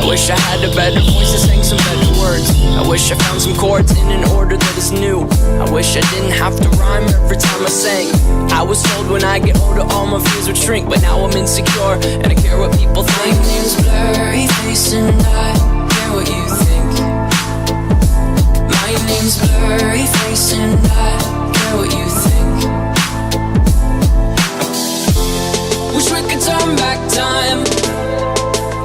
wish I had a better voice to sing some better words. I wish I found some chords in an order that is new. I wish I didn't have to rhyme every time I sang. I was told when I get older all my fears would shrink, but now I'm insecure and I care what people think. My name's Blurry Face and I care what you think. My name's Blurry Face and I care what you think. Wish we could turn back time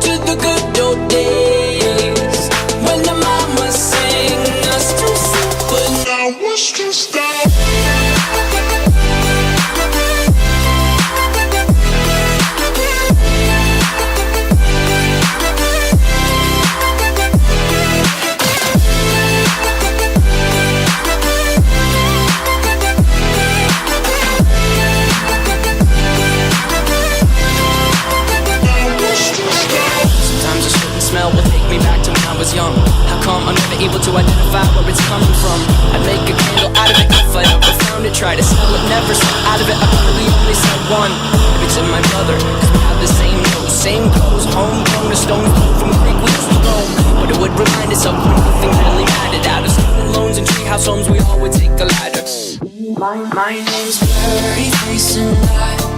to the good old days when the mama sang us to sleep, but now it's just that. Will take me back to when I was young. How come I'm never able to identify where it's coming from? I'd make a candle out of it if I ever found it. Try to sell it, never sell out of it. I probably only sell one. Maybe to my brother, cause we have the same nose, same clothes, homegrown, a stone's throw from Greek we used to roam. But it would remind us of when nothing really mattered. Out of student loans and treehouse homes, we all would take a ladder. My name's Blurry Face and I